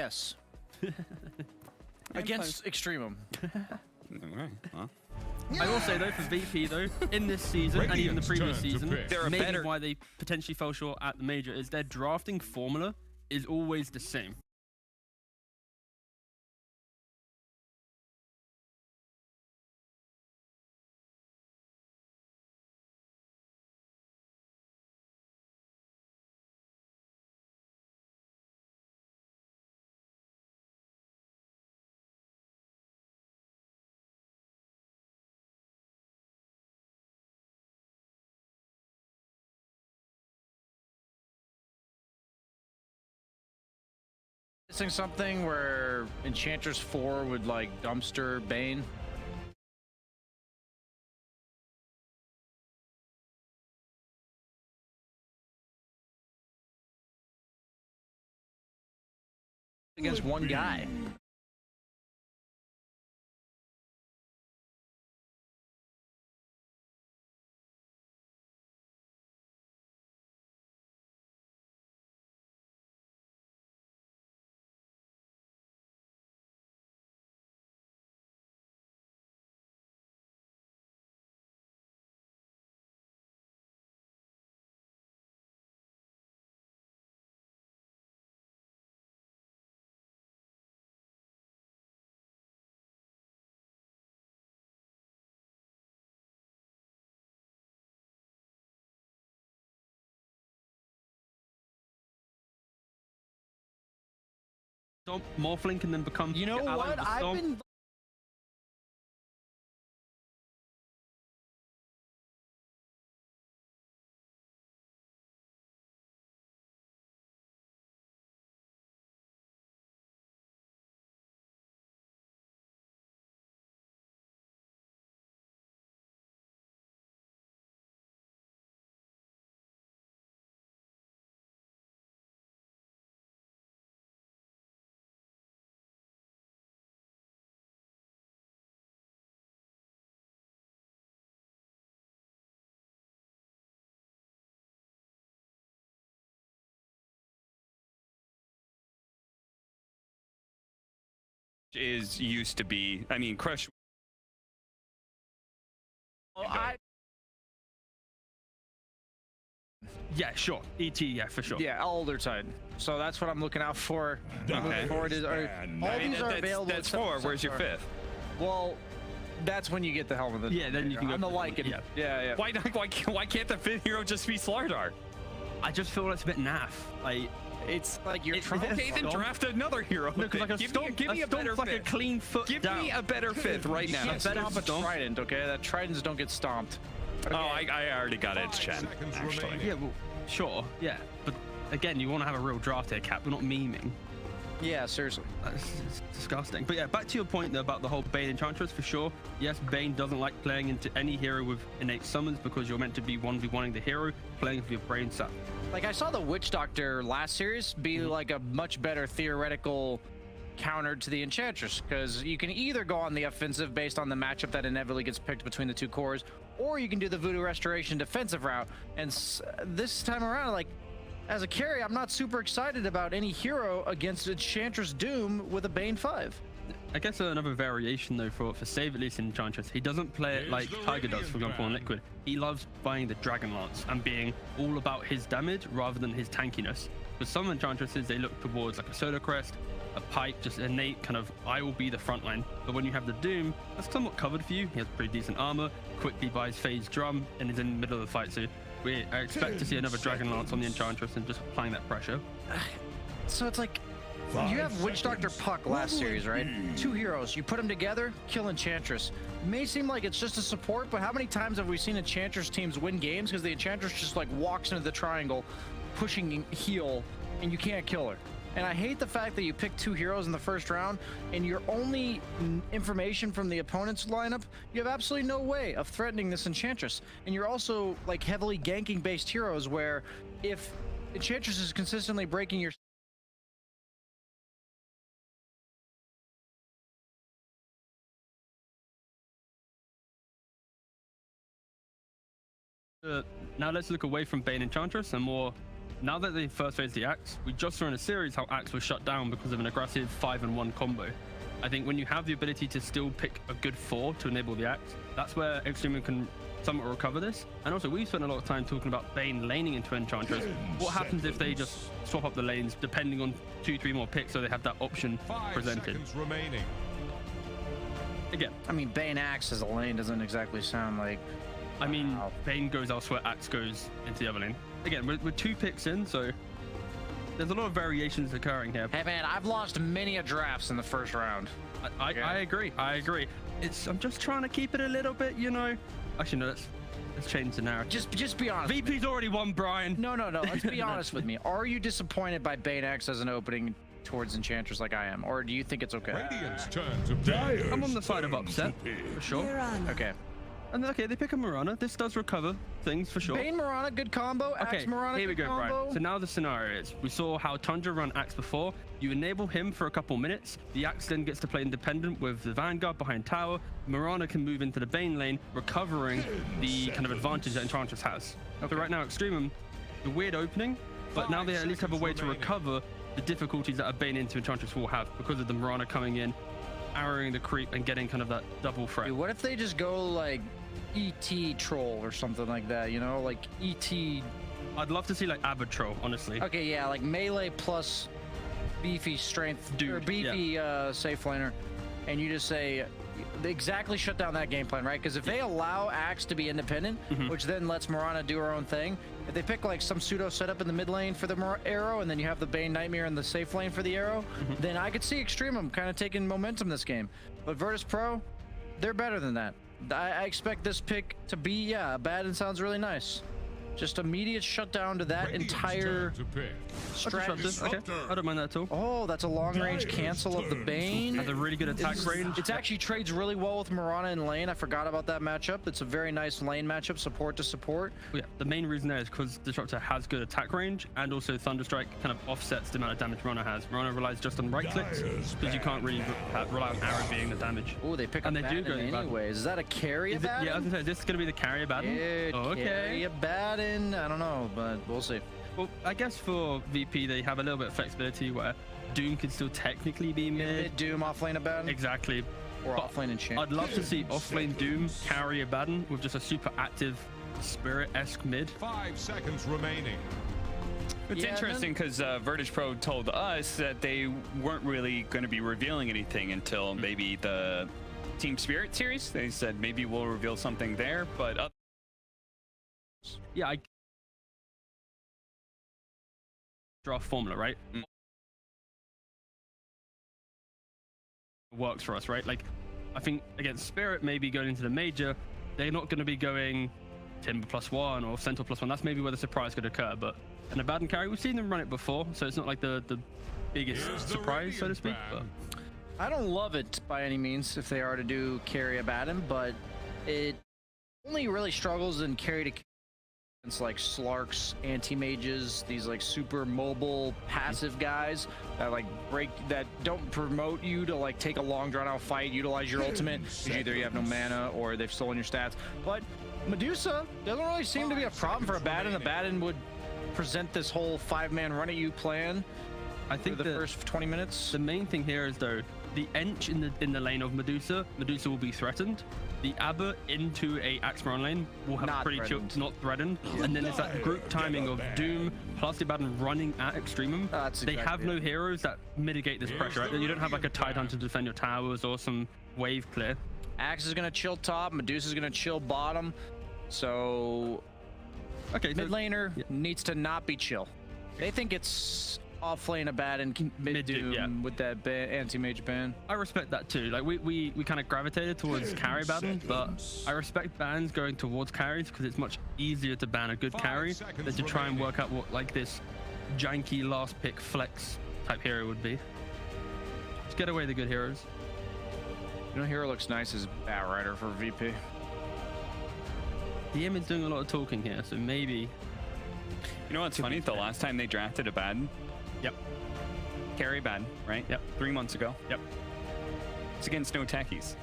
Yes. Against Extremum. Alright, well. I will say though, for VP though, in this season and even the previous season, maybe why they potentially fell short at the major is their drafting formula is always the same. Missing something where Enchantress 4 would like dumpster Bane. Against one guy. Stop morphling and then become. You know what? I've been. Is used to be, I mean, Crush. Well, Yeah, sure. ET, yeah, for sure. yeah, older Titan. So that's what I'm looking out for. Okay. Moving forward is all these are available. That's 4. Where's your 5th? Well, that's when you get the helmet. Yeah, then you can go. I'm the Lycan. Yeah. Yeah. Why not? Why can't the 5th hero just be Slardar? I just feel it's a bit naff. Like, It's like you're It's trying. Okay, then draft another hero. no, because like a give stomp, me a better like a 5th. clean foot Give down. me a better 5th right You now. can't stomp a trident, okay? That tridents don't get stomped. Okay. Oh, I already got it. It's Chen, actually. Yeah, well, sure, yeah, but again, you want to have a real draft here, Cap. We're not memeing. Yeah, seriously. It's disgusting. But yeah, back to your point though about the whole Bane Enchantress, for sure. Yes, Bane doesn't like playing into any hero with innate summons because you're meant to be 1v1ing the hero, playing with your brain sap. Like I saw the Witch Doctor last series be like a much better theoretical counter to the Enchantress, because you can either go on the offensive based on the matchup that inevitably gets picked between the two cores, or you can do the Voodoo Restoration defensive route. And this time around, like, as a carry, I'm not super excited about any hero against Enchantress Doom with a Bane 5. I guess another variation though for Save, at least in Enchantress, he doesn't play it like Tiger does, for example, in Liquid. He loves buying the Dragon Lance and being all about his damage rather than his tankiness. For some Enchantresses, they look towards like a Solar Crest, a Pike, just innate kind of, I will be the front line. But when you have the Doom, that's somewhat covered for you. He has pretty decent armor, quickly buys Phase Drum, and is in the middle of the fight. So I expect to see another Dragon Lance on the Enchantress and just applying that pressure. So it's like, you have Witch Doctor Puck last series, right? Two heroes, you put them together, kill Enchantress. It may seem like it's just a support, but how many times have we seen Enchantress teams win games because the Enchantress just like walks into the triangle, pushing heal, and you can't kill her? And I hate the fact that you pick two heroes in the first round, and your only information from the opponent's lineup, you have absolutely no way of threatening this Enchantress. And you're also like heavily ganking based heroes where if Enchantress is consistently breaking your Now let's look away from Bane Enchantress and more now that they first raised the Axe, we just saw in a series how Axe was shut down because of an aggressive 5-in-1 combo. I think when you have the ability to still pick a good 4 to enable the Axe, that's where Extremum can somewhat recover this. And also, we've spent a lot of time talking about Bane laning into Enchantress. What happens if they just swap up the lanes depending on 2-3 more picks, so they have that option presented? Again, I mean, Bane Axe as a lane doesn't exactly sound like... I mean, Bane goes elsewhere, Axe goes into the other lane. Again, we're 2 picks in, so there's a lot of variations occurring here. Hey man, I've lost many a drafts in the first round. I agree. I'm just trying to keep it a little bit, you know. Actually, no, let's change the narrative. Just be honest. VP's already won, Brian. No. Let's be honest with me. Are you disappointed by Bane Axe as an opening towards Enchantress like I am, or do you think it's okay? I'm on the side of upset, for sure. Okay. And okay, they pick a Mirana. This does recover things for sure. Bane Mirana, good combo. Okay, Axe Mirana, here we good go, combo. Brian. So now the scenario is, we saw how Tundra run Axe before. You enable him for a couple minutes. The Axe then gets to play independent with the Vanguard behind tower. Mirana can move into the Bane lane, recovering the kind of advantage that Enchantress has. Okay. So right now, Extremum, the weird opening, but now they at least have a way to recover the difficulties that a Bane into Enchantress will have because of the Mirana coming in, arrowing the creep, and getting kind of that double threat. Dude, what if they just go like ET troll or something like that, you know, like ET? I'd love to see like Abbott troll, honestly. Okay, yeah, like melee plus beefy strength, dude, or beefy safe laner, and you just say they exactly shut down that game plan, right? Because if they allow Axe to be independent, which then lets Mirana do her own thing, if they pick like some pseudo setup in the mid lane for the arrow, and then you have the Bane Nightmare in the safe lane for the arrow, then I could see Extremum kind of taking momentum this game. But Virtus.Pro, they're better than that. I expect this pick to be, yeah, bad and sounds really nice. Just immediate shutdown to that entire strategy. Okay, I don't mind that at all. Oh, that's a long-range cancel of the Bane. Has a really good attack range. It actually trades really well with Mirana in lane. I forgot about that matchup. It's a very nice lane matchup, support to support. Well, yeah, the main reason there is because Disruptor has good attack range, and also Thunderstrike kind of offsets the amount of damage Mirana has. Mirana relies just on right clicks, because you can't really rely on arrow being the damage. Oh, they pick up Batten anyways. Is that a carry Batten? Yeah, I was gonna say, this is gonna be the carry Batten? Yeah, okay. Carry Batten. I don't know, but we'll see. Well, I guess for VP, they have a little bit of flexibility where Doom can still technically be mid. Doom offlane Abaddon. Exactly. Or offlane Enchant. I'd love to see offlane Doom carry Abaddon with just a super active Spirit-esque mid. 5 seconds remaining. It's interesting because VIRTUS.PRO told us that they weren't really going to be revealing anything until maybe the Team Spirit series. They said maybe we'll reveal something there, but yeah, draft formula, right? Works for us, right? Like, I think against Spirit, maybe going into the major, they're not going to be going Timber +1 or Centaur +1. That's maybe where the surprise could occur. But an Abaddon carry, we've seen them run it before, so it's not like the biggest surprise, so to speak. But I don't love it by any means if they are to do carry Abaddon, but it only really struggles in carry to against like Slarks, anti-mages, these like super mobile passive guys that like that don't promote you to like take a long drawn out fight, utilize your ultimate, because either you have no mana or they've stolen your stats. But Medusa doesn't really seem to be a problem for Abaddon. Abaddon would present this whole 5-man run at you plan. I think the first 20 minutes. The main thing here is though, the Ench in the lane of Medusa will be threatened. The Abba into a Axe Mirana lane will have pretty chill, not threatened. And then it's that group timing of Doom plus the Abaddon running at Extremum. They have no heroes that mitigate this pressure, right? You don't have like a Tidehunter to defend your towers or some wave clear. Axe is gonna chill top, Medusa's gonna chill bottom. So okay, mid laner needs to not be chill. They think it's off-lane Abaddon mid-doom with that anti-mage ban. I respect that too. Like we kind of gravitated towards carry Abaddon, but I respect bans going towards carries because it's much easier to ban a good carry than to try and work out what like this janky last pick flex type hero would be. Just get away the good heroes. You know, hero looks nice as Batrider for VP. DM is doing a lot of talking here, so maybe. You know what's funny? The last time they drafted Abaddon, carry Abaddon, right? 3 months ago. It's against no techies.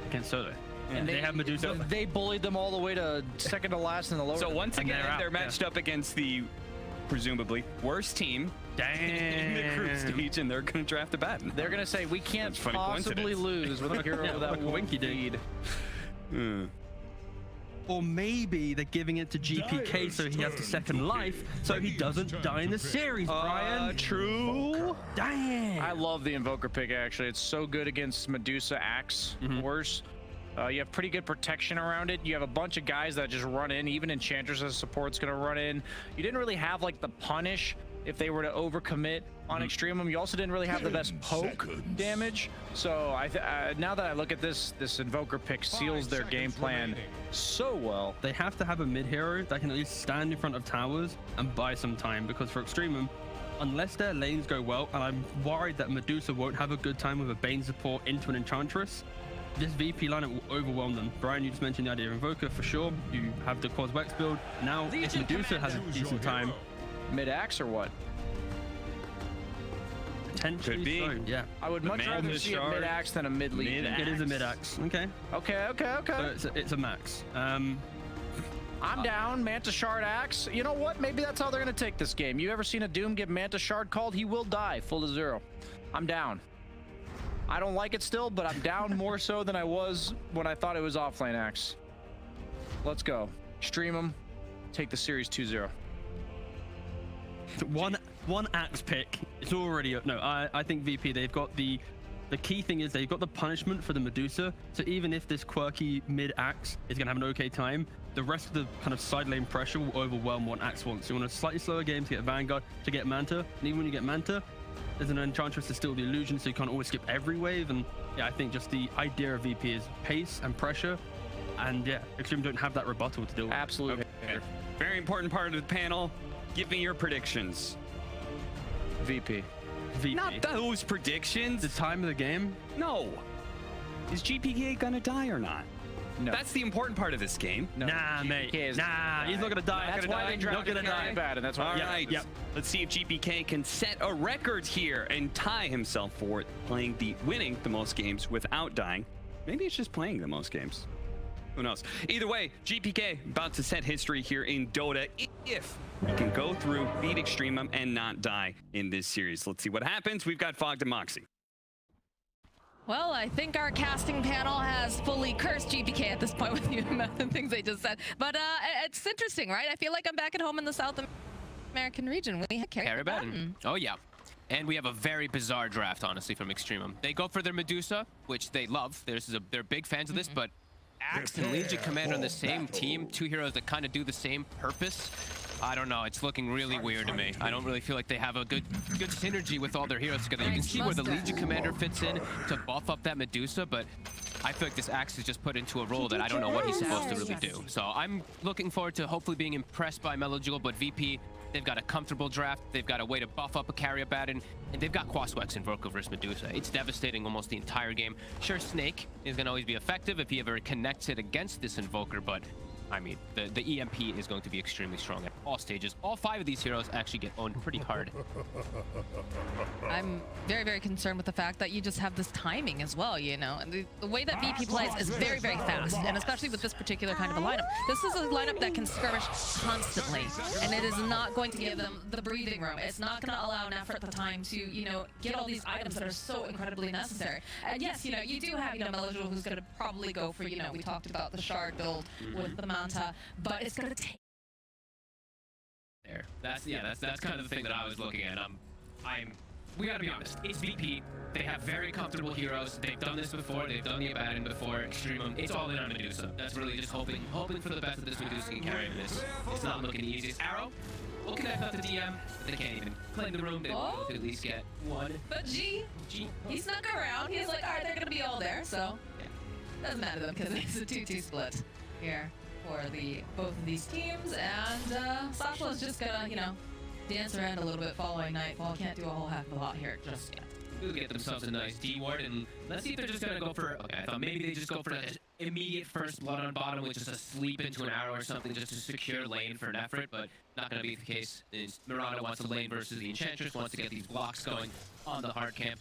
Against solo. And they have Medusa. They bullied them all the way to second to last in the lower. So once again, they're matched up against the presumably worst team in the group stage, and they're going to draft a Batten. They're gonna say we can't That's a funny possibly coincidence. lose with a hero without Winky lead. Or maybe they're giving it to GPK so he has the second life, so he doesn't die in the series, Brian. True. Dang. I love the Invoker pick, actually. It's so good against Medusa Axe Horse. You have pretty good protection around it. You have a bunch of guys that just run in. Even Enchantress as support's going to run in. You didn't really have like the punish if they were to overcommit on Extremum. You also didn't really have the best poke damage. So now that I look at this Invoker pick seals their game plan so well. They have to have a mid hero that can at least stand in front of towers and buy some time, because for Extremum, unless their lanes go well, and I'm worried that Medusa won't have a good time with a Bane support into an Enchantress, this VP lineup will overwhelm them. Brian, you just mentioned the idea of Invoker for sure. You have the Cause Wex build. Now, if Medusa has a decent time, Mid-axe or what? potentially Could be. so, yeah. I would much rather see a mid-axe than a mid-lead. It is a mid-axe. Okay. Okay. So it's a max. I'm down. Manta Shard Axe. You know what? Maybe that's how they're going to take this game. You ever seen a Doom get Manta Shard called? He will die full to 0. I'm down. I don't like it still, but I'm down more so than I was when I thought it was offlane Axe. Let's go. Stream them. Take the series 2-0. One axe pick. It's already no. I think VP. They've got the key thing is they've got the punishment for the Medusa. So even if this quirky mid axe is gonna have an okay time, the rest of the kind of side lane pressure will overwhelm what axe wants. You want a slightly slower game to get Vanguard, to get Manta, and even when you get Manta, there's an Enchantress is still the illusion, so you can't always skip every wave. And yeah, I think just the idea of VP is pace and pressure, and yeah, Extreme don't have that rebuttal to deal with. Absolutely. Okay. Very important part of the panel. Give me your predictions. VP. VP. Not those predictions. The time of the game. No. Is GPK gonna die or not? No. That's the important part of this game. No. Nah, mate. GPK is Nah, he's not gonna die. That's why they Not drafted gonna die. bad, and that's why. All right. Yep. Let's see if GPK can set a record here and tie himself for it, winning the most games without dying. Maybe it's just playing the most games. Who knows? Either way, GPK about to set history here in Dota if we can go through, beat Extremum, and not die in this series. Let's see what happens. We've got Fogged and Moxie. Well, I think our casting panel has fully cursed GPK at this point with the amount of things they just said. But it's interesting, right? I feel like I'm back at home in the South American region. We have Carry Batten. Oh, yeah. And we have a very bizarre draft, honestly, from Extremum. They go for their Medusa, which they love. They're big fans of this, but Axe and Legion Commander on the same team, two heroes that kind of do the same purpose. I don't know, it's looking really weird to me. I don't really feel like they have a good synergy with all their heroes together. You can see where the Legion Commander fits in to buff up that Medusa, but I feel like this Axe is just put into a role that I don't know what he's supposed to really do. So I'm looking forward to hopefully being impressed by Melojewel, but VP, they've got a comfortable draft. They've got a way to buff up a carrier Batten, and they've got Quaswex Invoker versus Medusa. It's devastating almost the entire game. Sure, Snake is going to always be effective if he ever connects it against this Invoker, but I mean, the EMP is going to be extremely strong at all stages. All 5 of these heroes actually get owned pretty hard. I'm very, very concerned with the fact that you just have this timing as well, you know? And the way that VP plays is very, very fast, and especially with this particular kind of a lineup. This is a lineup that can skirmish constantly, and it is not going to give them the breathing room. It's not going to allow Nephrit the time to, you know, get all these items that are so incredibly necessary. And yes, you know, you do have, you know, Melojewel who's going to probably go for, you know, we talked about the Shard build with the Manta, but it's going to take There. That's kind of the thing that I was looking at. We gotta be honest, it's VP. They have very comfortable heroes. They've done this before. They've done the Abaddon before. Extremum. It's all in on Medusa. That's really just hoping for the best that this Medusa can carry in this. It's not looking the easiest. Arrow will connect up to DM. They can't even claim the room. They will at least get one. But G, he snuck around. He's like, all right, they're gonna be all there. So doesn't matter to them because it's a 2-2 split here for both of these teams, and Sasha is just gonna, you know, dance around a little bit following Nightfall. Can't do a whole heck of a lot here just yet. They'll get themselves a nice D-ward, and let's see if they're just gonna go for. Okay, I thought maybe they just go for that immediate first blood on bottom, with just a sleep into an arrow or something, just to secure lane for Nephrit, but not gonna be the case. Miranda wants a lane versus the Enchantress, wants to get these blocks going on the hard camp.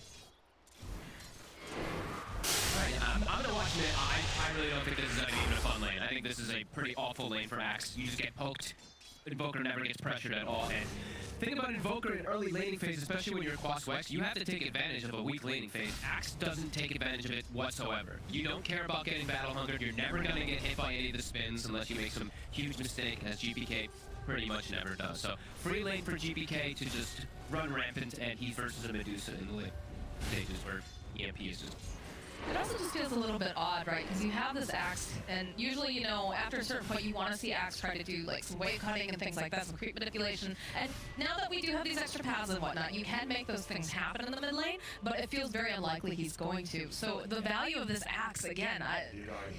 I'm gonna watch it. I really don't think this is even a fun lane. I think this is a pretty awful lane for Axe. You just get poked. Invoker never gets pressured at all. And think about Invoker in early laning phase, especially when you're Quas Wex, you have to take advantage of a weak laning phase. Axe doesn't take advantage of it whatsoever. You don't care about getting battle hungered. You're never going to get hit by any of the spins unless you make some huge mistake, as GPK pretty much never does. So free lane for GPK to just run rampant, and he's versus a Medusa in the late stages where EMP is just... It also just feels a little bit odd, right? Because you have this Axe, and usually, you know, after a certain point, you want to see Axe try to do, like, some wave cutting and things like that, some creep manipulation. And now that we do have these extra paths and whatnot, you can make those things happen in the mid lane, but it feels very unlikely he's going to. So the value of this Axe, again,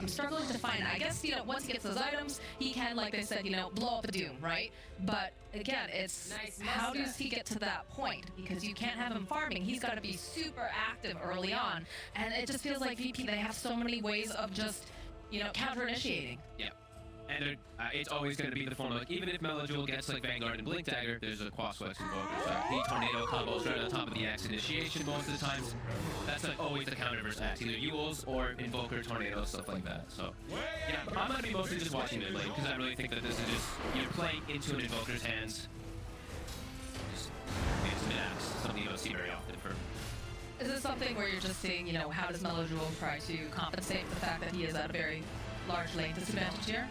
I'm struggling to find. I guess, you know, once he gets those items, he can, like they said, you know, blow up a Doom, right? But again, it's how does he get to that point? Because you can't have him farming. He's got to be super active early on, and it just feels like VP, they have so many ways of just, you know, counter-initiating. Yeah. And it's always going to be the formula. Like, even if Melojewel gets like Vanguard and Blink Dagger, there's a Quas Wex Invoker. So the Tornado combos right on top of the Axe initiation most of the times. That's like always the counter versus Axe. Either Yules or Invoker, Tornado, stuff like that. So, yeah, I'm going to be mostly just watching mid lane because I really think that this is just, you're playing into an Invoker's hands. Just it's an Axe, something you don't see very often for... Is this something where you're just seeing, you know, how does Melojewel try to compensate for the fact that he is at a very large lane disadvantage here?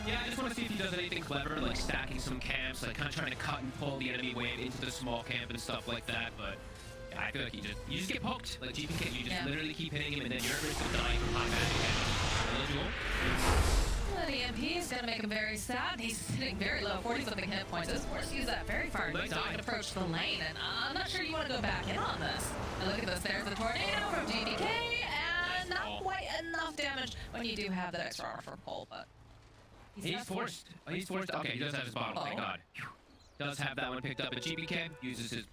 Yeah, I just want to see if he does anything clever, like stacking some camps, like kind of trying to cut and pull the enemy wave into the small camp and stuff like that, but yeah, I feel like you just get poked. Like GPK, you just literally keep hitting him and then you're at risk of dying from high magic damage. The EMP is going to make him very sad. He's sitting very low, 40-something hit points. This force use that very far. He's not going to approach the lane, and I'm not sure you want to go back in on this. And look at this, there's the tornado from GPK, and not quite enough damage when you do have that extra armor for pull, but... He's forced. Oh, he's forced. Okay, he does have his bottle, thank God. Does have that one picked up at GPK. Uses his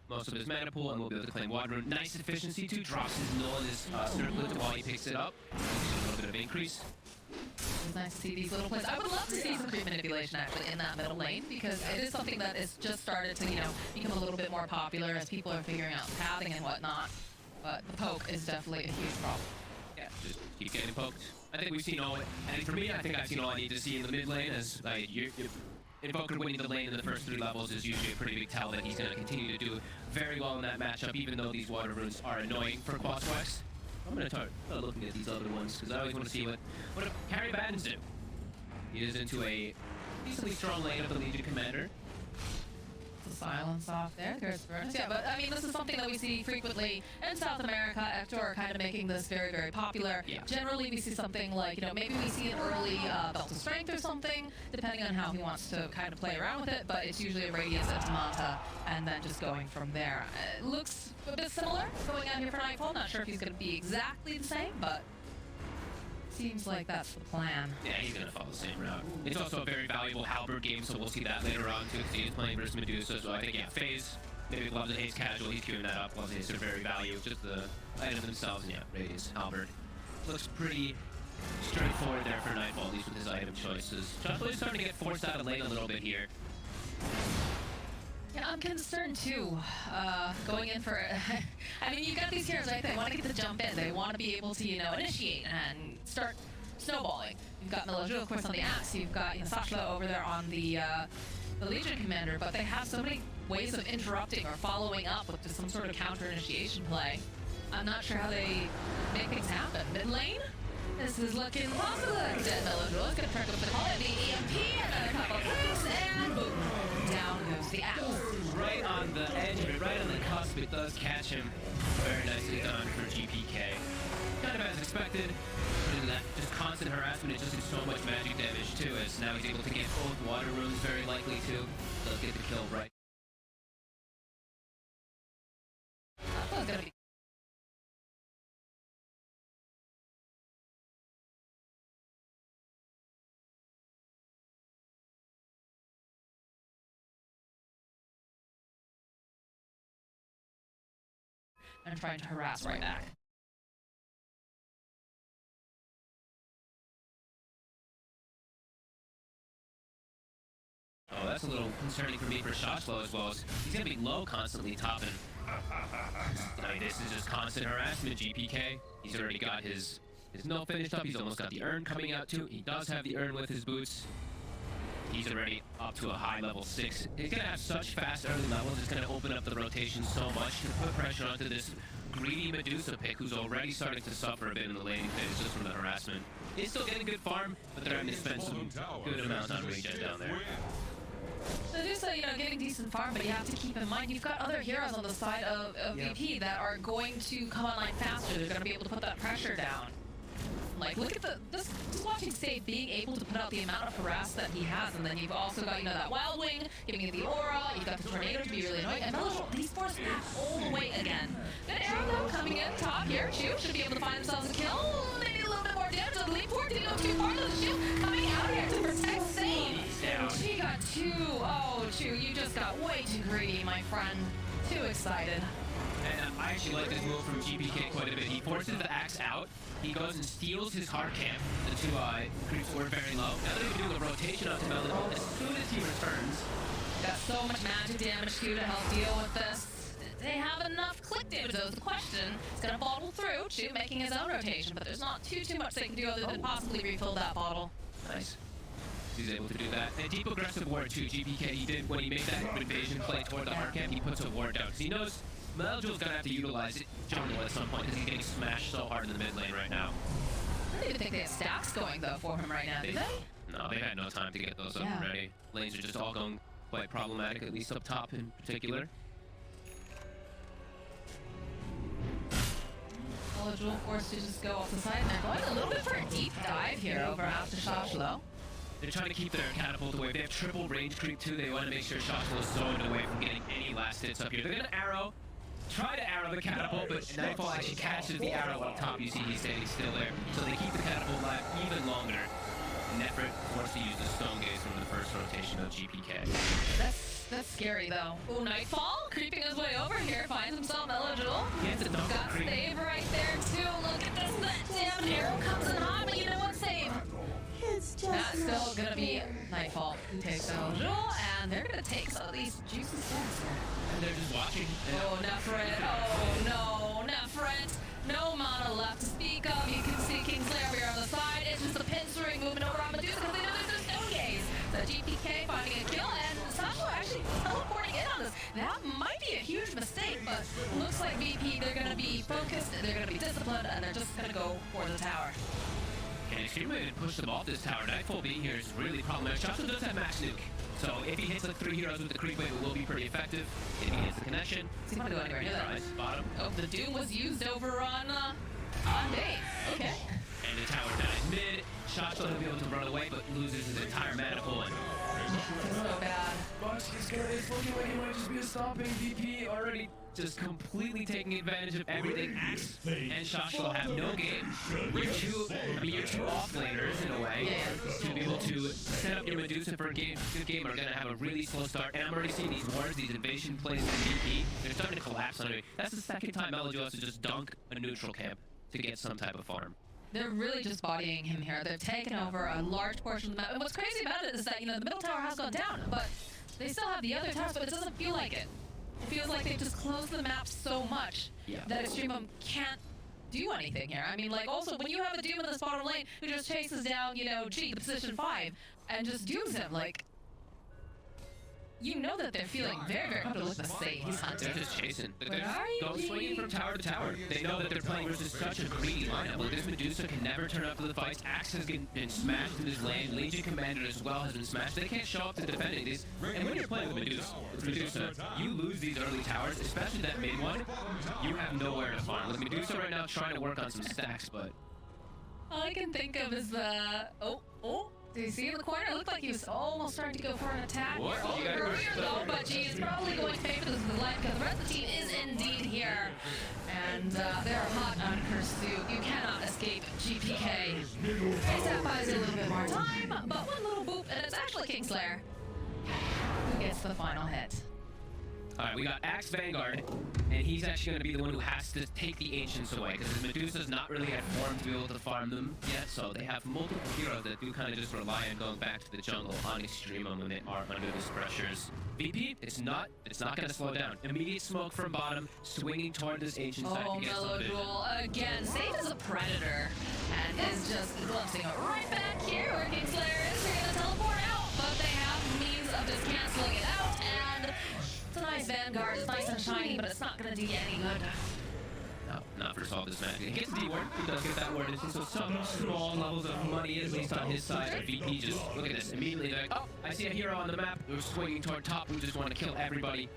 most of his mana pool and will be able to claim Water Rune. Nice efficiency too. Drops his null and his circlet while he picks it up. A little bit of increase. It's nice to see these little plays. I would love to see some creep manipulation actually in that middle lane because it is something that has just started to, you know, become a little bit more popular as people are figuring out pathing and whatnot. But the poke is definitely a huge problem. Yeah, just keep getting poked. I think we've seen all, and for me, I think I've seen all I need to see in the mid lane as like Invoker winning the lane in the first 3 levels is usually a pretty big tell that he's going to continue to do very well in that matchup, even though these Water Runes are annoying for Quas Wex. I'm going to start looking at these other ones because I always want to see what Carry Battens do. He is into a decently strong lane of the Legion Commander. The silence off there. There's VIRTUS. Yeah, but I mean, this is something that we see frequently in South America. Ector are kind of making this very, very popular. Yeah. Generally, we see something like, you know, maybe we see an early belt of strength or something, depending on how he wants to kind of play around with it. But it's usually a radius into Manta, and then just going from there. It looks a bit similar going on here for Nightfall. Not sure if he's going to be exactly the same, but seems like that's the plan. Yeah, he's going to follow the same route. It's also a very valuable Halberd game, so we'll see that later on too, because he is playing versus Medusa. So I think, yeah, FaZe, maybe loves it, hates casual, he's queuing that up. Loves it, are very value. Just the items themselves, and yeah, Radius, Halberd. Looks pretty straightforward there for Nightfall, at least with his item choices. Shotplay's starting to get forced out of lane a little bit here. Yeah, I'm concerned too. Going in for, I mean, you got these heroes, right? They want to get the jump in. They want to be able to, you know, initiate and start snowballing. You've got Melojewel, of course, on the Axe. You've got, you know, Sashla over there on the Legion Commander. But they have so many ways of interrupting or following up with just some sort of counter initiation play. I'm not sure how they make things happen. Mid lane? This is looking possible. Dead Melojewel is going to try to go for the call. The EMP, another couple of clicks, and boom. Down goes the Axe. Right on the edge of it, right on the cusp, it does catch him. Very nicely done for GPK. Kind of as expected. That just constant harassment, it just did so much magic damage too, as now he's able to get both Water Runes, very likely to. Does get the kill right. That was going to be and trying to harass right back. Oh, that's a little concerning for me for shot flow as well. He's gonna be low constantly topping. I mean, this is just constant harassment, GPK. He's already got his null finished up. He's almost got the urn coming out too. He does have the urn with his boots. He's already up to a high level 6. He's gonna have such fast early levels, it's gonna open up the rotation so much to put pressure onto this greedy Medusa pick, who's already starting to suffer a bit in the laning phase just from the harassment. He's still getting good farm, but they're having to spend some good amounts on regen down there. So just so you know, getting decent farm, but you have to keep in mind you've got other heroes on the side of VP that are going to come online faster. They're going to be able to put that pressure down. Like, look at just watching Save being able to put out the amount of harass that he has, and then you've also got, you know, that Wild Wing, giving it the aura, you've got the Tornado to be really annoying, and Mellow, these four snap all the way again. Good arrow, though, coming in top here. Chu should be able to find themselves a kill. They need a little bit more damage on the lead forward. Did he go too far? The Chu coming out here to protect Save. She got two. Oh, Chu, you just got way too greedy, my friend. Too excited. And I actually like this move from GPK quite a bit. He forces the axe out. He goes and steals his hard camp. The two creeps were very low. Now they're doing a rotation onto Melon. As soon as he returns, got so much magic damage too to help deal with this. They have enough click damage though. The question is gonna bottle through. Chu making his own rotation, but there's not too much they can do other than possibly refill that bottle. nice. He's able to do that. And deep aggressive ward too. GPK, he did when he made that invasion play toward the hard camp. He puts a ward down because he knows Meljul's gonna have to utilize jungle at some point because he's getting smashed so hard in the mid lane right now. I don't even think they have stacks going though for him right now, do they? No, they've had no time to get those up and ready. Lanes are just all going quite problematic, at least up top in particular. Jewel forced to just go off the side, and they're going a little bit for a deep dive here over after Shashlo. They're trying to keep their catapult away. They have triple range creep too. They want to make sure Shashlo is zoned away from getting any last hits up here. They're gonna try to arrow the catapult, but Nightfall actually catches the arrow up top. You see he's standing still there. So they keep the catapult alive even longer. Nefrit forced to use the Stone Gaze from the first rotation of GPK. That's scary though. Ooh, Nightfall creeping his way over here, finds himself eligible. He has a double Got creep. Save right there too. Look at this. That damn arrow comes in hot, but you know what? Save. That's still gonna be Nightfall who takes eligible, and they're gonna take some of these juicy steps. And they're just watching. Oh, Nefrit. Oh no, Nefrit. No mana left to speak of. You can see Kingslayer here on the side. It's just a pinstring movement over on Medusa because they know there's no Stone Gaze. So GPK finding a kill, and Sasha actually teleporting in on this. That might be a huge mistake, but looks like VP, they're going to be focused, they're going to be disciplined, and they're just going to go for the tower. And Extremely didn't push them off this tower. Nightfall being here is really problematic. Shasha does have max nuke. So if he hits like 3 heroes with the creep wave, it will be pretty effective. If he hits the connection, He's not going to go anywhere near that. nice. Bottom. Oh, the Doom was used over on Dave. Okay. And the tower dies mid. Shasha will be able to run away, but loses his entire mana pool. And So bad. but it's looking like it might just be a stopping. VP already just completely taking advantage of everything. Axe and Shashlo have no game. You're two offlaners in a way. To be able to set up your Medusa for a good game are going to have a really slow start. And I'm already seeing these wards, these invasion plays in VP. They're starting to collapse on it. That's the second time Melody has to just dunk a neutral camp to get some type of farm. They're really just bodying him here. They've taken over a large portion of the map. And what's crazy about it is that, you know, the middle tower has gone down, but they still have the other towers, but it doesn't feel like it. It feels like they've just closed the map so much that Extremum can't do anything here. I mean, like, also, when you have a Doom in this bottom lane who just chases down, you know, G, the position 5, and just dooms him, like, you know that they're feeling very, very comfortable with the save he's hunting. They're just chasing. They're are you going swinging from tower to tower. They know that they're playing versus such a greedy lineup. Like, this Medusa can never turn up for the fights. Axe has been smashed in his lane. Legion Commander as well has been smashed. They can't show up to defending these. And when you're playing with Medusa, you lose these early towers, especially that mid one. You have nowhere to farm. With Medusa right now trying to work on some stacks, but All I can think of is the... Oh. Did you see in the corner? It looked like he was almost starting to go for an attack. What? Oh, earlier though, but she is probably going to pay for this with life because the rest of the team is indeed here. And they're hot on pursuit. You cannot escape GPK. ASAP buys a little bit more time, but one little boop, and it's actually Kingslayer who gets the final hit. Alright, we got Axe Vanguard, and he's actually going to be the one who has to take the Ancients away, because Medusa's not really had form to be able to farm them yet, so they have multiple heroes that do kind of just rely on going back to the jungle on Extremum when they are under these pressures. VP, it's not going to slow down. Immediate smoke from bottom, swinging toward this Ancient side to get some vision. Again, Sage is a predator, and is just glimpsing it right back here where Kingslayer is. They're going to teleport out, but they have of just canceling it out, and it's a nice Vanguard. It's nice and shiny, but it's not going to do you any good. No, not for solve this match. He gets the D-ward. He does get that word. So some small levels of money, at least on his side. But VP just, look at this, immediately they're like, oh, I see a hero on the map. We're swinging toward top. We just want to kill everybody.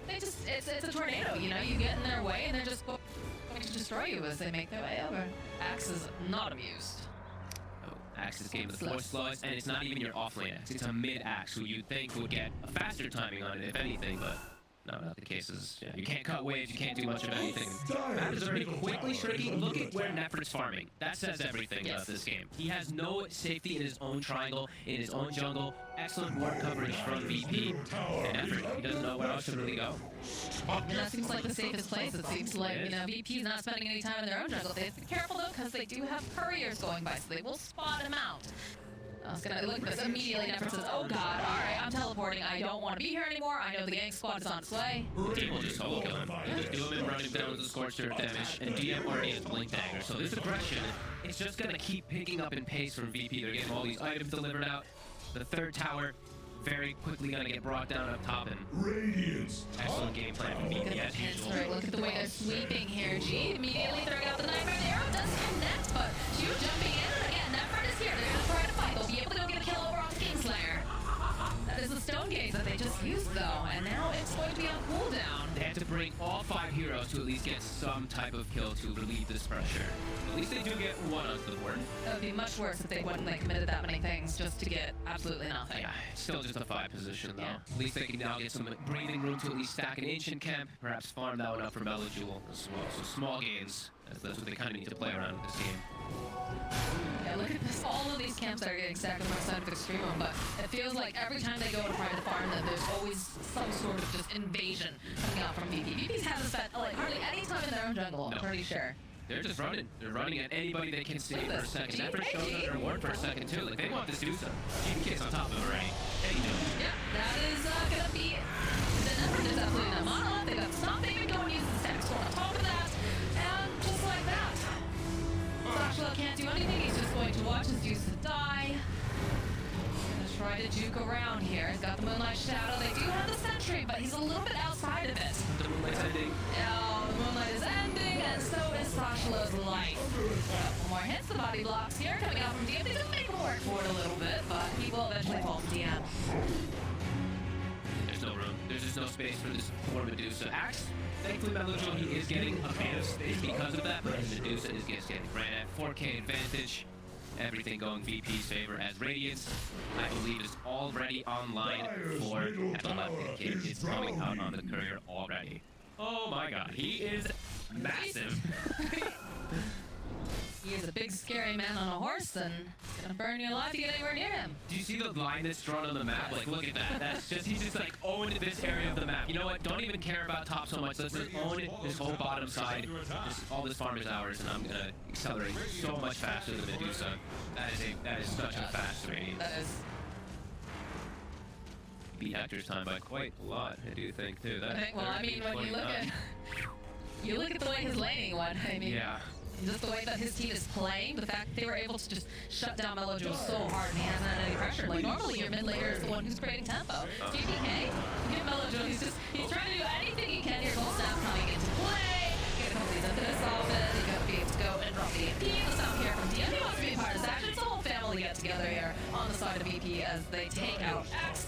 They just, it's a tornado, you know? You get in their way, and they're just going to destroy you as they make their way over. Axe is not amused. Oh, Axe's game is the slowest, and it's not even your off-lane Axe. It's a mid-Axe who you'd think would get a faster timing on it, if anything, but... no, not the cases. Yeah, you can't cut waves, you can't do much of anything. Map is already quickly shrinking. Look at where Nefrit's farming. That says everything about this game. He has no safety in his own triangle, in his own jungle. Excellent ward coverage from VP. And Nefrit, he doesn't know where else to really go. And that seems like the safest place. It seems like, you know, VP's not spending any time in their own jungle. They have to be careful though, because they do have couriers going by, so they will spot him out. I was gonna look at this immediately. Nefrit says, oh god, alright, I'm teleporting. I don't want to be here anymore. I know the gang squad is on its way. The team will just solo kill him. They'll just do him and run him down with the Scorched Earth damage. And DM already has Blink Dagger. So this aggression is just gonna keep picking up in pace from VP. They're getting all these items delivered out. The third tower very quickly gonna get brought down up top, and excellent game plan from VP as usual. Look at the way they're sweeping here. G immediately throwing out the nightmare. The arrow does connect, but G jumping in, and again, Nefrit is here. They're gonna try to fight. They'll be able to go get a kill over on Kingslayer. That is the Stone Gaze that they just used though, and now it's going to be on cooldown. They have to bring all 5 heroes to at least get some type of kill to relieve this pressure. At least they do get one onto the board. That would be much worse if they wouldn't like committed that many things just to get absolutely nothing. Yeah, still just a 5 position though. Yeah. At least they can now get some breathing room to at least stack an Ancient Camp, perhaps farm that one up for Melojewel as well. So small gains, that's what they kind of need to play around with this game. Yeah, look at this. All of these camps are getting stacked on the side of Extremum, but it feels like every time they go to try to farm them, there's always some sort of just invasion coming out from VP. VP's hasn't spent like hardly any time in their own jungle, I'm pretty sure. They're just running. They're running at anybody they can save for a second. Nefrit shows under ward for a second too. Like they want this Dusa. GPK's on top of it already. Hey, yeah, that is gonna be the Nefrit is absolutely not monolith. They got something to go and use the stack sword on top of that, and just like that. Sashla can't do anything. He's just going to watch his Dusa die. Gonna try to juke around here. He's got the Moonlight Shadow. They do have the Sentry, but he's a little bit outside of it. The Moonlight's ending. Oh, the Moonlight is ending, and so is Sashla's life. Couple more hits. The body blocks here coming out from DM. They do make him work for it a little bit, but he will eventually fall to DM. There's no room. There's just no space for this poor Medusa. Axe, thankfully Melojewel, he is getting a bit of space because of that, but his Medusa is just getting ran at 4K advantage. Everything going VP's favor as Radiance, I believe, is already online for Epileptic Kid. It's coming out on the courier already. Oh my god, he is massive. He is a big, scary man on a horse, and it's gonna burn you alive to get anywhere near him. Do you see the line that's drawn on the map? Like, look at that. That's just, he's just like, own this area of the map. You know what? Don't even care about top so much. Let's just own it, this whole bottom side. All this farm is ours, and I'm gonna accelerate so much faster than Medusa. That is such a fast Radiance. That is. Beat Hector's time by quite a lot, I do think, too. That, Well, I mean, when you look at the way his laning went, I mean, yeah. just the way that his team is playing, the fact that they were able to just shut down Melojewel so hard and he hasn't had any pressure. Like, normally your mid laner is the one who's creating tempo. GPK, get Melojewel, he's trying to do anything he can. Your gold snap coming into play. Get a couple of these impetus off it. He's gonna be able to go and drop the AP. The stop here from DM. He wants to be a part of this action. It's a whole family get together here on the side of VP as they take out X.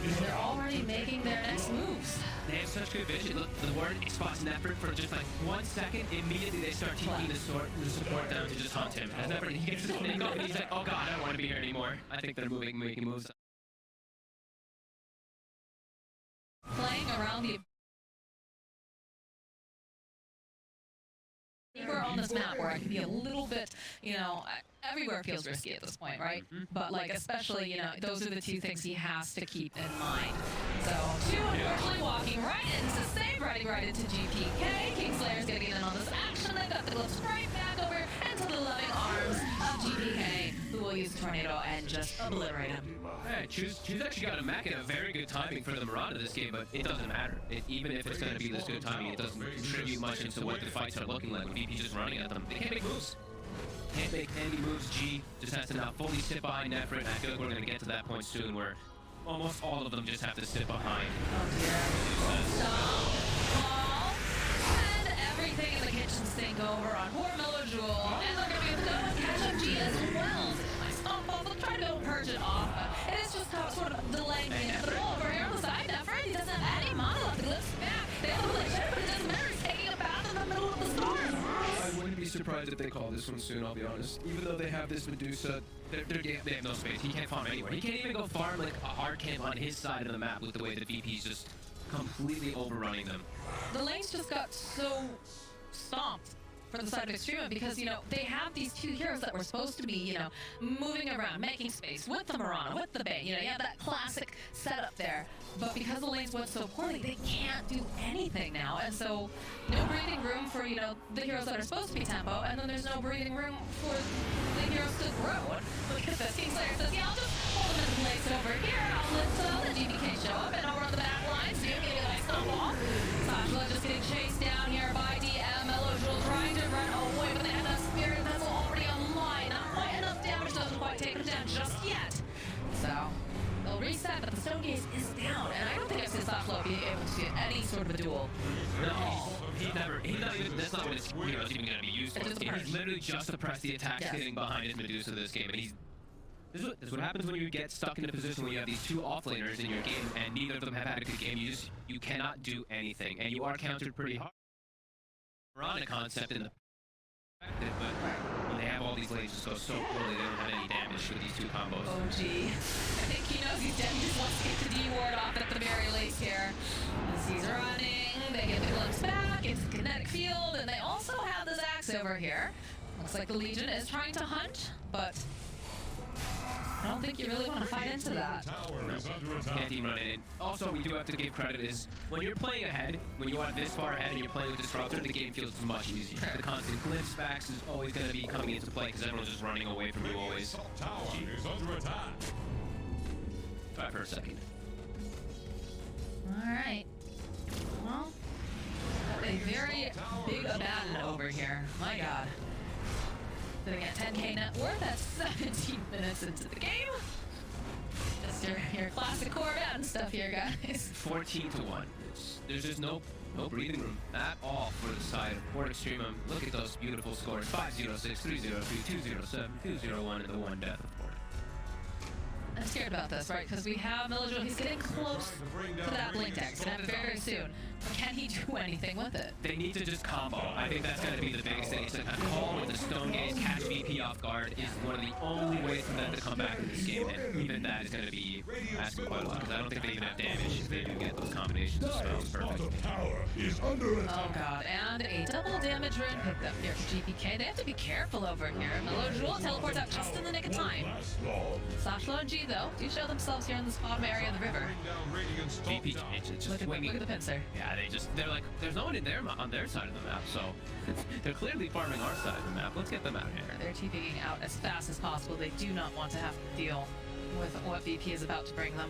And they're already making their next moves. They have such good vision. Look, the word spots Nefrit for just like 1 second. Immediately they start taking the support down to just hunt him. As Nefrit, he gets his name up and he's like, oh god, I don't want to be here anymore. I think they're making moves. Playing around the... We're on this map where I can be a little bit, you know, everywhere feels risky at this point, right? But like, especially, you know, those are the two things he has to keep in mind. So, two unfortunately walking right into save, right into GPK. Kingslayer's getting in on this action. They've got the glimpse right back over into the loving arms of GPK, who will use the tornado and just obliterate him. Yeah, Choose actually got a mech at a very good timing for the Miranda this game, but it doesn't matter. Even if it's going to be this good timing, it doesn't contribute much into what the fights are looking like. VP just running at them. They can't make moves. Can't make any moves. G just has to now fully sit behind Nefrit, and I feel like we're going to get to that point soon where almost all of them just have to sit behind. Stop. And everything in the kitchen sink over on poor Jewel. And they're going to be able to go and catch up G as well. My stomp off, they'll try to go purge it off. It is just sort of delaying the inevitable over here on the side. Now, Freddy doesn't have any mana left. He lifts back. They have to play shit, but it doesn't matter. He's taking a bath in the middle of the storm. I wouldn't be surprised if they call this one soon, I'll be honest. Even though they have this Medusa, They have no space. He can't farm anywhere. He can't even go farm like a hard camp on his side of the map with the way the VP's just completely overrunning them. The lanes just got so stomped for the side of Extremum because, you know, they have these two heroes that were supposed to be, you know, moving around, making space with the Mirana, with the Bane. You know, you have that classic setup there. But because the lanes went so poorly, they can't do anything now. And so, no breathing room for, you know, the heroes that are supposed to be tempo, and then there's no breathing room for the heroes to grow. Look at this. Kingslayer says, yeah, I'll just hold them in place over here. I'll let the GBK show up, and I'll run the back line. So maybe a nice stump off. Sashla just getting chased down here by DM. Jewel trying to run away, but they have that Spirit Vessel already online. Not quite enough damage, doesn't quite take them down just yet. So, they'll reset, but the Stone Gaze is down, and I don't think I've seen Sashla be able to get any sort of a duel. No, he's not even, that's not what his hero is even going to be used for this game. He's literally just suppressed the attacks hitting behind his Medusa this game, and he's... This is what happens when you get stuck in a position where you have these two offlaners in your game, and neither of them have had a good game. You cannot do anything, and you are countered pretty hard. Mirana concept in the but when they have all these lanes just go so poorly, they don't have any damage with these two combos. Oh gee. I think he knows he's dead. He just wants to get the D ward off at the very least here. As he's running, they get the glimpse back, it's a kinetic field, and they also have this axe over here. Looks like the Legion is trying to hunt, but I don't think you really want to fight into that. Can't even run it in. Also, we do have to give credit is when you're playing ahead, when you are this far ahead and you're playing with Disruptor, the game feels much easier. The constant glimpse backs is always going to be coming into play because everyone's just running away from you always. Try for a second. Alright. Well, a very big Abaddon over here. My god. Sitting at 10k net worth at 17 minutes into the game. Just your classic core Abaddon stuff here, guys. 14 to 1. There's just no breathing room at all for the side of Port Extremum. Look at those beautiful scores. 506, 303, 207, 201, and the one death of Port. I'm scared about this, right? Because we have Millijul. He's getting close to that blink deck. He's going to have it very soon. But can he do anything with it? They need to just combo. I think that's going to be the biggest thing. It's a call with the Stone Gaze, catch VP off guard is one of the only ways for them to come back in this game. And even that is going to be asking quite a lot because I don't think they even have damage if they do get those combinations of spells perfect. Oh god, and a double damage rune picked up here for GPK. They have to be careful over here. Millijul teleports out just in the nick of time. Sashla and G, though, do show themselves here in this bottom area of the river. VP just Look at the pincer. Yeah, they're like, there's no one in there on their side of the map, so they're clearly farming our side of the map. Let's get them out of here. They're TPing out as fast as possible. They do not want to have to deal with what VP is about to bring them.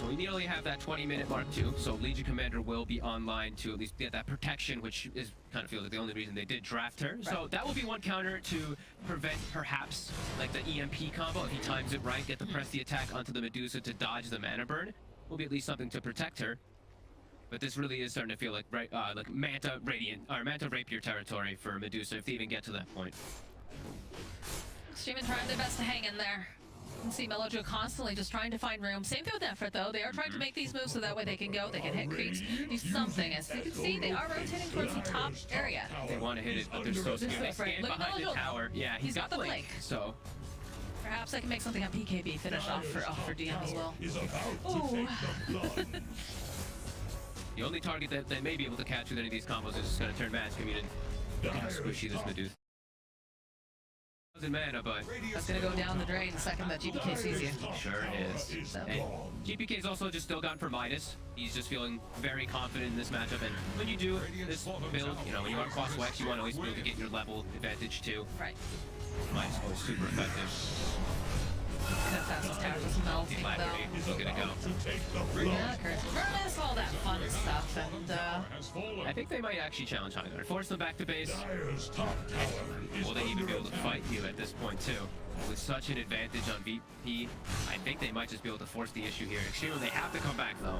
So we nearly have that 20-minute mark too, so Legion Commander will be online to at least get that protection, which is kind of feels like the only reason they did draft her. Right. So that will be one counter to prevent perhaps like the EMP combo. If he times it right, get the press the attack onto the Medusa to dodge the mana burn. Will be at least something to protect her. But this really is starting to feel like like Manta Radiant or Manta Rapier territory for Medusa if they even get to that point. Extremum trying their best to hang in there. You can see Millijul constantly just trying to find room. Same thing with Effort though. They are trying to make these moves so that way they can go, they can hit creeps, do something. As you can see, they are rotating towards the top area. They want to hit it, but they're so scared. They stand behind the tower. Yeah, he's got the blink. So perhaps I can make something on PKB finish off for DM as well. Ooh. The only target that they may be able to catch with any of these combos is just going to turn Match Community. Look how squishy this Medusa. Mana, but that's gonna go down the drain the second that GPK sees you. Sure is. So. And GPK's also just still gone for Midas. He's just feeling very confident in this matchup. And when you do this build, you know, when you are cross Wex, you want to always be able to get your level advantage too. Right. Midas is always super effective. That fastest tower just melting Flattery. though. He's gonna go. Yeah, curse Vertus, all that fun stuff, and I think they might actually challenge high guard. Force them back to base. Will they even be able to fight you at this point too? With such an advantage on VP, I think they might just be able to force the issue here. Extremum, they have to come back though.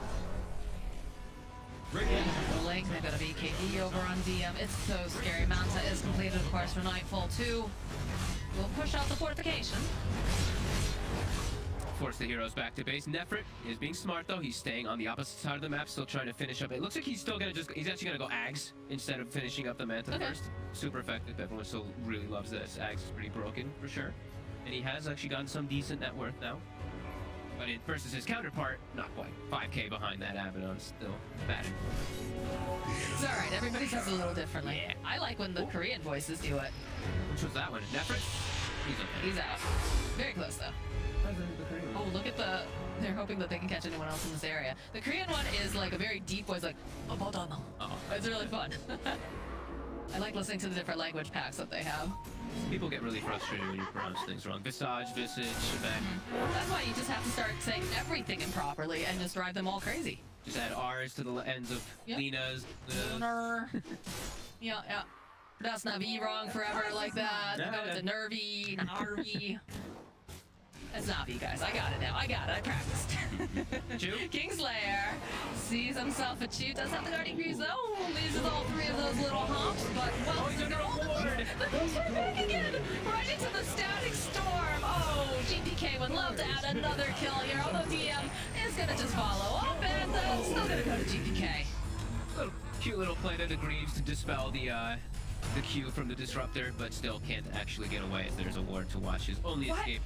Link, they've got a BKB over on DM. It's so scary. Manta is completed, of course, for Nightfall 2. We'll push out the fortification. Force the heroes back to base. Nefrit is being smart though. He's staying on the opposite side of the map, still trying to finish up. It looks like he's still gonna he's actually gonna go Ags instead of finishing up the Manta first. Super effective. Everyone still really loves this. Ags is pretty broken for sure. And he has actually gotten some decent net worth now. But versus his counterpart, not quite. 5k behind that Abaddon, still bad. It's alright, everybody says it a little differently. Yeah. I like when the Korean voices do it. Which was that one? Nefrit? He's okay. He's out. Very close though. Oh, look at the... They're hoping that they can catch anyone else in this area. The Korean one is like a very deep voice, like... Oh. It's really fun. I like listening to the different language packs that they have. People get really frustrated when you pronounce things wrong. Visage, Visage, Shabbat. That's why you just have to start saying everything improperly and just drive them all crazy. Just add R's to the ends of Yep. Lena's. Ner. Yeah. That's Navi wrong forever like that. Nah. Go with the nervy, Narvi. That's Navi, guys. I got it now. I got it. I practiced. Chew? Kingslayer sees himself a chew. Does have the guarding greaves though. Loses all three of those little humps, but well, he's under a ward. the hoops are back again. Right into the static storm. Oh, GPK would love to add another kill here, although DM is gonna just follow up and still gonna go to GPK. Cute little play to the Greaves to dispel the Q from the Disruptor, but still can't actually get away as there's a ward to watch his only What? escape.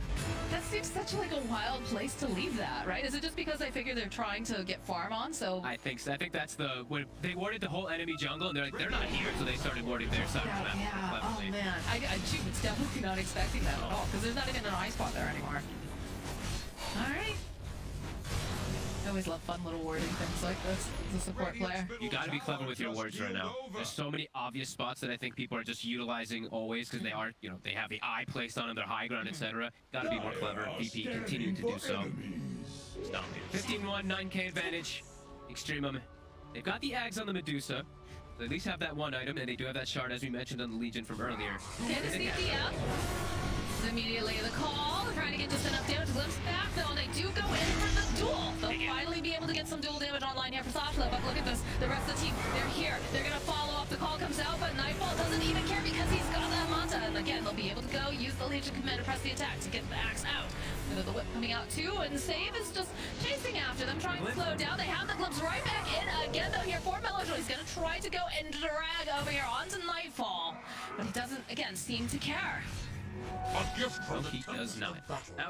That seems such like a wild place to leave that, right? Is it just because they figure they're trying to get farm on, so... I think so. I think that's when they warded the whole enemy jungle, and they're like, they're not here, so they started warding their side of the map. Yeah, oh cleverly. man. I was definitely not expecting that at all, because there's not even an eye spot there anymore. Alright. I always love fun little wording things like this as a support player. You gotta be clever with your words right now. There's so many obvious spots that I think people are just utilizing always because they are, they have the eye placed on them, they're high ground, etc. Gotta be more clever. VP continuing to do so. Stop it. 15-1, 9k advantage. Extremum. They've got the Ags on the Medusa. They at least have that one item, and they do have that shard, as we mentioned on the Legion from earlier. Get a CP up. Immediately the call, trying to get just enough damage. Glimpse back though, and they do go in for the duel. They'll finally be able to get some duel damage online here for Sashla, but look at this. The rest of the team, they're here. They're gonna follow up. The call comes out, but Nightfall doesn't even care because he's got that Manta. And again, they'll be able to go use the Legion command to press the attack to get the axe out. The whip coming out too, and Save is just chasing after them, trying to slow down. They have the glimpse right back in again though here for Melojo. He's gonna try to go and drag over here onto Nightfall, but he doesn't again seem to care. Well, he does not.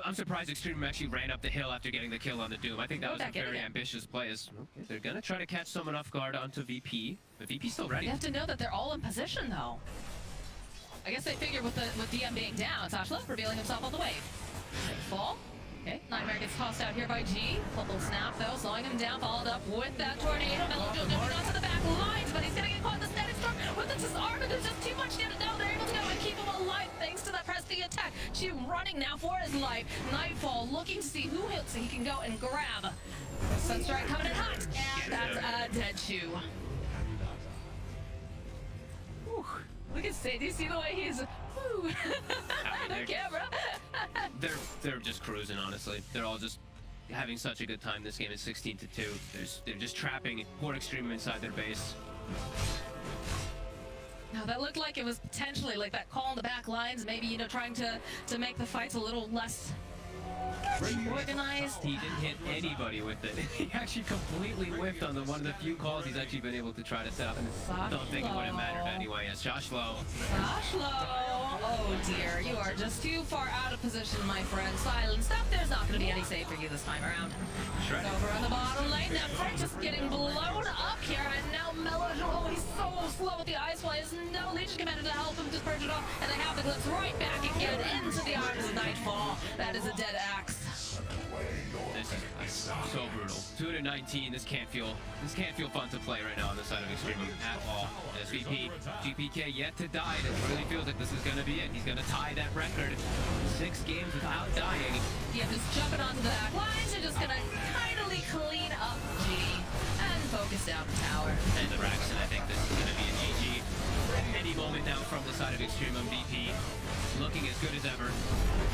I'm surprised Extremum actually ran up the hill after getting the kill on the Doom. I think that was a very ambitious play. They're gonna try to catch someone off guard onto VP, but VP's still ready. You have to know that they're all in position though. I guess they figure with DM being down, Sashla revealing himself on the wave. Fall. Okay, Nightmare gets tossed out here by G. Little snap though, slowing him down, followed up with that tornado. Melojo jumping onto the back lines, but he's gonna get caught in the static storm with the disarm, and there's just too much damage. Now they're able to go and keep him alive thanks to that pressing attack. G running now for his life. Nightfall looking to see who hits so he can go and grab. Sunstrike coming in hot, and that's a dead Chew. Whew. Look at Say, do you see the way he's the camera? They're just cruising, honestly. They're all just having such a good time. This game is 16-2. They're just trapping poor Extremum inside their base. Now that looked like it was potentially like that call in the back lines, maybe trying to make the fights a little less organized. He didn't hit anybody with it. He actually completely whiffed on one of the few calls he's actually been able to try to set up. And I don't think it would have mattered anyway. As Joshlo. Oh dear, you are just too far out of position, my friend. Silence up. There's not going to be any save for you this time around. Shredded. Over on the bottom lane. Now Frank just getting blown up here, and now Melojo. Oh, he's so slow with the ice fly. There's no Legion commander to help him to purge it off, and they have the glimpse right back again into the arms of Nightfall. That is a dead axe. This is so brutal. 2-19. This can't feel fun to play right now on the side of Extremum at all. SVP, GPK yet to die. It really feels like this is gonna be it. He's gonna tie that record. 6 games without dying. DM just jumping onto the back lines. They're just gonna kindly clean up G and focus down the tower. And the Braxton, I think this is going to be a GG. Any moment now from the side of Extremum. VP looking as good as ever.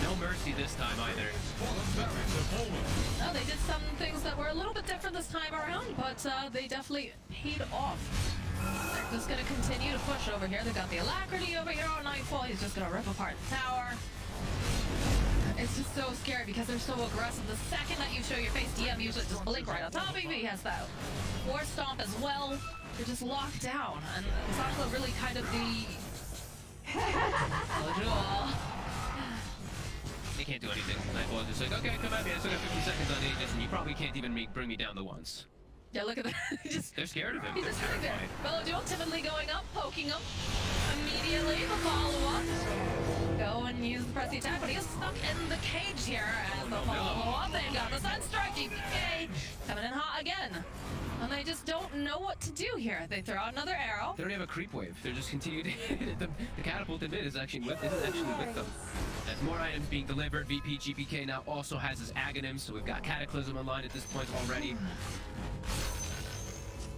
No mercy this time either. Well, they did some things that were a little bit different this time around, but they definitely paid off. They're just going to continue to push over here. They've got the Alacrity over here on Nightfall. He's just going to rip apart the tower. It's just so scary because they're so aggressive. The second that you show your face, DM usually just blink right on top of you. He has that War Stomp as well. They're just locked down. And Sakura really kind of the... They can't do anything. Nightfall is just like, okay, come at me. I still got 50 seconds on Aegis, and you probably can't even bring me down the once. Yeah, look at that. They're scared of him. He's They're just sitting there. terrified. Belladule timidly going up, poking him. Immediately the follow-up. Go and use the pressy attack, but he is stuck in the cage here as the follow-up. They've got the Sunstrike, GPK coming in hot again. And they just don't know what to do here. They throw out another arrow. They don't have a creep wave. They're just continuing to hit it. The catapult in mid is actually with them. As more items being delivered, VP GPK now also has his Aghanim, so we've got Cataclysm online at this point already.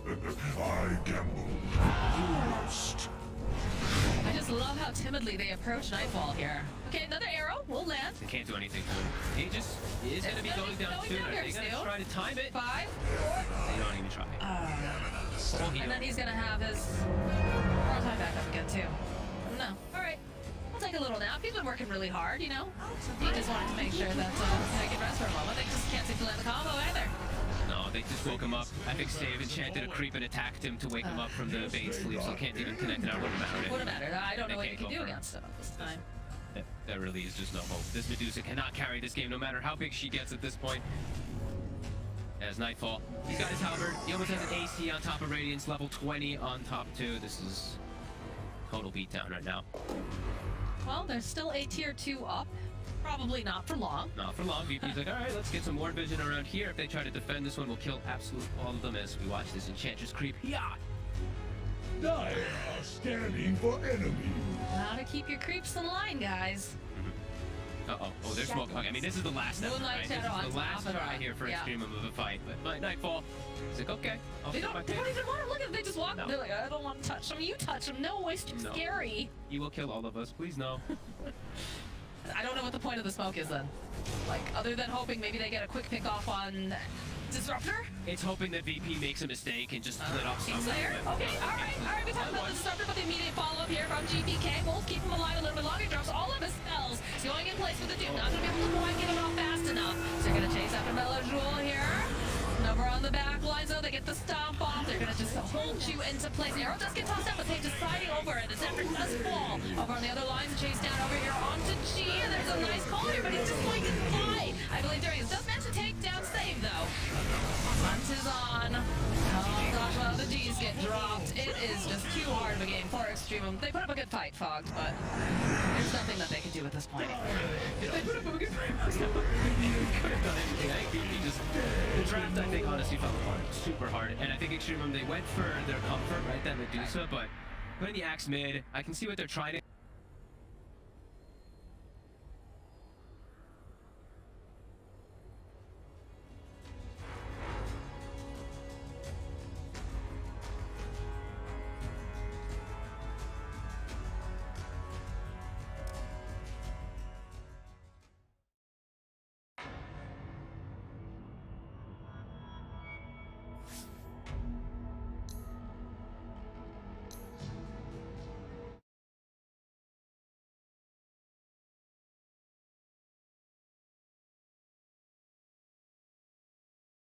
I gamble. Lost. I just love how timidly they approach Nightfall here. Okay, another arrow will land. They can't do anything to him. Aegis is going to be going down soon. Are they going to try to time it? 5, 4. They don't even try. And then he's gonna have his time back up again too. No. Alright. We'll take a little nap. He's been working really hard, you know? He just wanted to make sure that they could rest for a moment. They just can't seem to land the combo either. No, they just woke him up. I think Save enchanted a creep and attacked him to wake him up from the bait sleep, so can't even connect it out. Wouldn't matter. Wouldn't matter. I don't know what can't you can go do for it. against him this time. There really is just no hope. This Medusa cannot carry this game no matter how big she gets at this point. As Nightfall, he's got his halberd. He almost has an AC on top of Radiance, level 20 on top 2. This is total beatdown right now. Well, there's still a tier 2 up. Probably not for long. Not for long. VP's like, all right, let's get some more vision around here. If they try to defend this one, we'll kill absolutely all of them as we watch this Enchantress creep. Yeah. Dire are scanning for enemy. How to keep your creeps in line, guys. Uh-oh. Oh, there's smoke. Okay, I mean, this is the last step, Moonlight right? This Shadow on is the last top of try that. here for Yeah. Extremum of a fight. But Nightfall, he's like, okay, I'll They set my don't pace. even want to look at it. They just walk. No. They're like, I don't want to touch them. You touch them. No, it's too No. scary. He will kill all of us. Please no. I don't know what the point of the smoke is then. Like, other than hoping maybe they get a quick pick off on Disruptor? It's hoping that VP makes a mistake and just split off He's something. there. Okay, alright. We talked about the Disruptor, but the immediate follow-up here from GPK. Both keep him alive a little bit longer. He drops all of his spells. He's going in place with the Doom. Not going to be able to quite get him off fast enough. So they're going to chase after Bella Jewel here. Over on the back lines, though, they get the stomp off. They're going to just hold you into place. Arrow does get tossed out, but they deciding over it. The Zephyr does fall. Over on the other lines, chase down over here onto G. And there's a nice call here, but he's just going to fly. I believe during his does manage to take down save, though. Hunt is on. Oh, gosh, well, the G's get dropped. It is just too hard of a game for Extremum. They put up a good fight, Fogged, but there's nothing that they can do at this point. They put up a good fight. Could have done anything. I think VP just... The draft, I think, honestly fell apart super hard. And I think Extremum, they went for their comfort, right? That Medusa, but putting the axe mid, I can see what they're trying to...